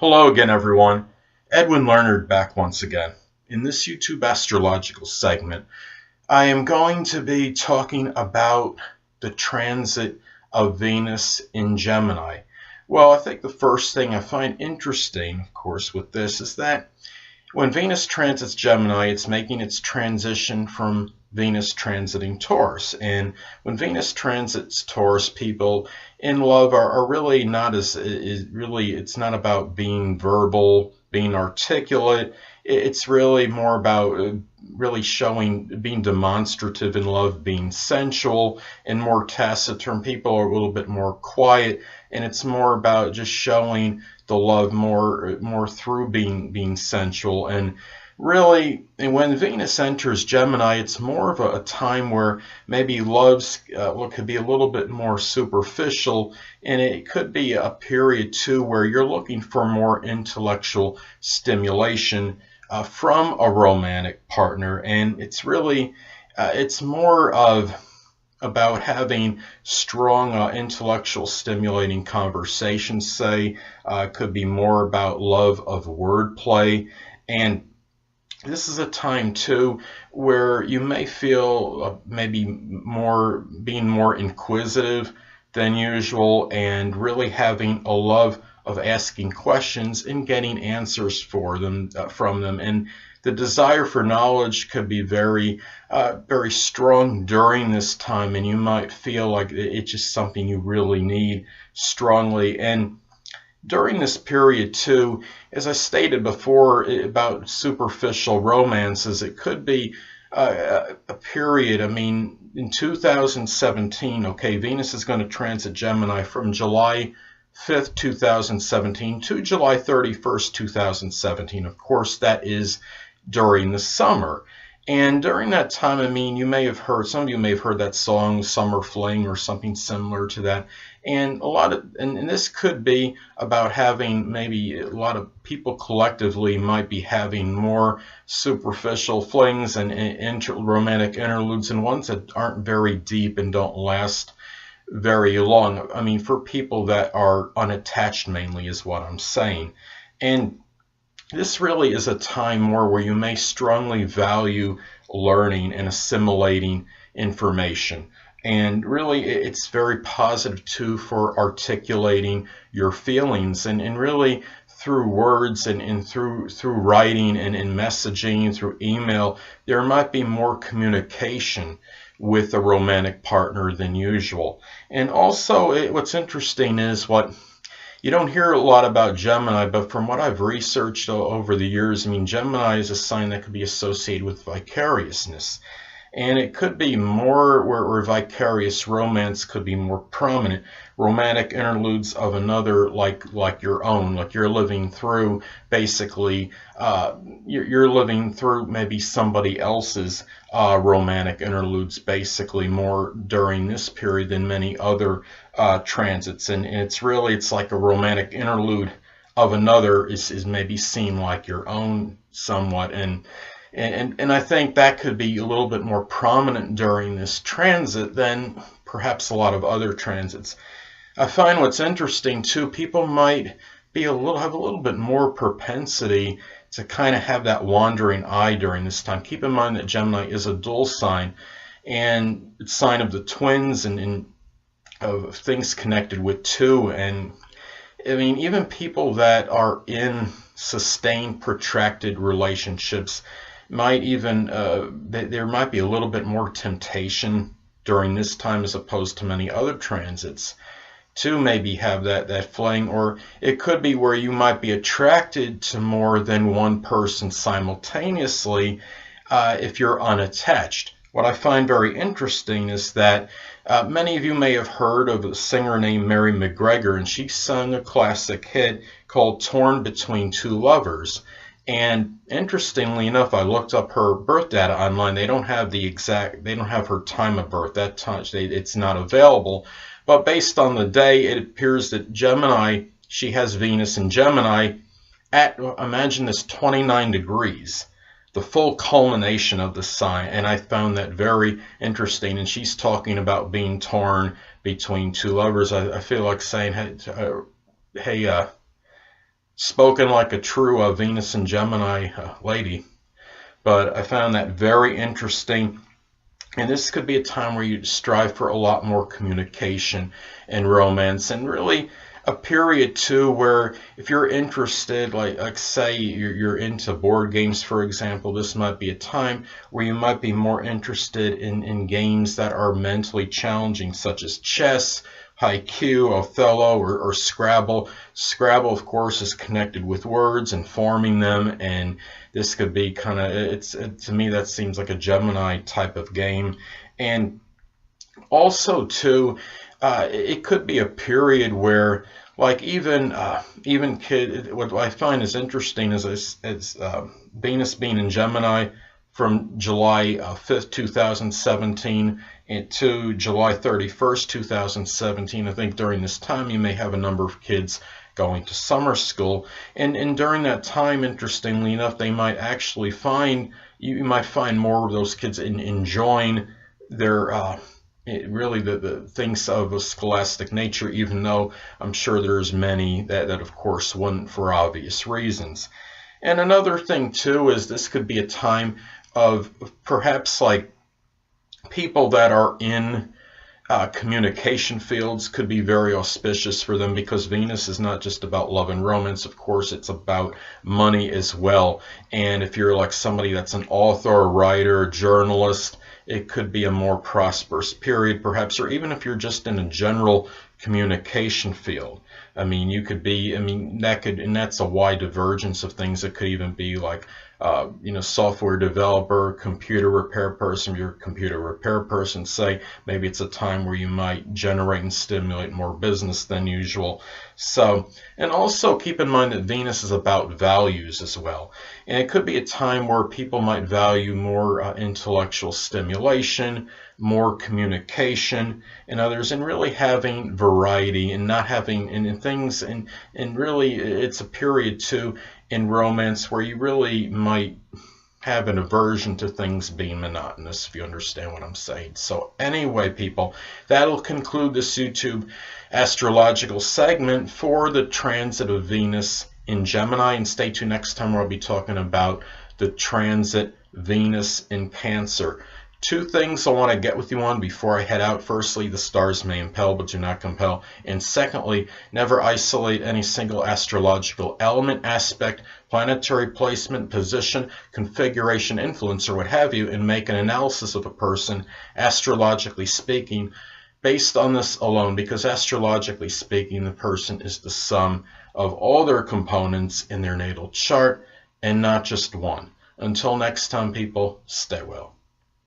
Hello again, everyone. Edwin Learnard back once again. In this YouTube astrological segment, I am going to be talking about the transit of Venus in Gemini. Well, I think the first thing I find interesting, of course, with this is that when Venus transits Gemini, it's making its transition from Venus transiting Taurus. And when Venus transits Taurus, people in love are really not it's not about being verbal, being articulate. It's really more about really being demonstrative in love, being sensual and more taciturn. People are a little bit more quiet, and it's more about just showing the love more through being sensual. And really, when Venus enters Gemini, it's more of a time where maybe love's could be a little bit more superficial, and it could be a period too where you're looking for more intellectual stimulation from a romantic partner. And it's really it's more of about having strong intellectual stimulating conversations, say. Could be more about love of wordplay. And this is a time too where you may feel maybe being more inquisitive than usual, and really having a love of asking questions and getting answers from them. And the desire for knowledge could be very strong during this time, and you might feel like it's just something you really need strongly. And during this period too, as I stated before about superficial romances, it could be a period. I mean, in 2017, okay, Venus is going to transit Gemini from July 5th, 2017 to July 31st, 2017. Of course, that is during the summer. And during that time, I mean, some of you may have heard that song Summer Fling or something similar to that. And and this could be about having, maybe a lot of people collectively might be having more superficial flings and romantic interludes, and ones that aren't very deep and don't last very long. I mean, for people that are unattached mainly is what I'm saying. And this really is a time more where you may strongly value learning and assimilating information. And really, it's very positive too for articulating your feelings, and really through words and through writing and messaging, through email, there might be more communication with a romantic partner than usual. And also, what's interesting is you don't hear a lot about Gemini, but from what I've researched over the years, I mean, Gemini is a sign that could be associated with vicariousness. And it could be more where vicarious romance could be more prominent. Romantic interludes of another, like your own, like you're living through, basically, you're living through maybe somebody else's romantic interludes, basically, more during this period than many other transits. And it's like a romantic interlude of another is maybe seen like your own somewhat. And I think that could be a little bit more prominent during this transit than perhaps a lot of other transits. I find what's interesting too, people might have a little bit more propensity to kind of have that wandering eye during this time. Keep in mind that Gemini is a dual sign, and it's a sign of the twins and of things connected with two. And I mean, even people that are in sustained, protracted relationships might even there might be a little bit more temptation during this time, as opposed to many other transits, to maybe have that fling. Or it could be where you might be attracted to more than one person simultaneously if you're unattached. What I find very interesting is that many of you may have heard of a singer named Mary McGregor, and she sung a classic hit called Torn Between Two Lovers. And interestingly enough, I looked up her birth data online. They don't have her time of birth. It's not available. But based on the day, it appears that Gemini, she has Venus in Gemini at, imagine this, 29 degrees, the full culmination of the sign. And I found that very interesting. And she's talking about being torn between two lovers. I feel like saying, hey, Spoken like a true Venus and Gemini lady. But I found that very interesting. And this could be a time where you strive for a lot more communication and romance, and really a period too where if you're interested, like say you're into board games, for example, this might be a time where you might be more interested in games that are mentally challenging, such as chess, haiku, Othello, or Scrabble. Scrabble, of course, is connected with words and forming them, and this could be kind of, to me, that seems like a Gemini type of game. And also, too, it could be a period where, like, even kid, what I find is interesting is Venus being in Gemini from July 5th, 2017 to July 31st, 2017. I think during this time you may have a number of kids going to summer school, and during that time, interestingly enough, they might actually find, you might find more of those kids enjoying their really the things of a scholastic nature, even though I'm sure there's many that of course wouldn't, for obvious reasons. And another thing too is this could be a time of perhaps like people that are in communication fields could be very auspicious for them, because Venus is not just about love and romance. Of course, it's about money as well. And if you're like somebody that's an author, a writer, a journalist, it could be a more prosperous period, perhaps, or even if you're just in a general communication field. I mean, you could be, that could, and that's a wide divergence of things. It could even be like, software developer, computer repair person. If you're a computer repair person, say, maybe it's a time where you might generate and stimulate more business than usual. So, and also keep in mind that Venus is about values as well. And it could be a time where people might value more intellectual stimulation, more communication, and others, and really having variety and not having and things, and really it's a period too in romance where you really might have an aversion to things being monotonous, if you understand what I'm saying. So anyway, people, that'll conclude this YouTube astrological segment for the transit of Venus in Gemini, and stay tuned next time where I'll be talking about the transit Venus in Cancer. Two things I want to get with you on before I head out. Firstly, the stars may impel but do not compel. And secondly, never isolate any single astrological element, aspect, planetary placement, position, configuration, influence, or what have you, and make an analysis of a person, astrologically speaking, based on this alone, because astrologically speaking, the person is the sum of all their components in their natal chart and not just one. Until next time, people, stay well.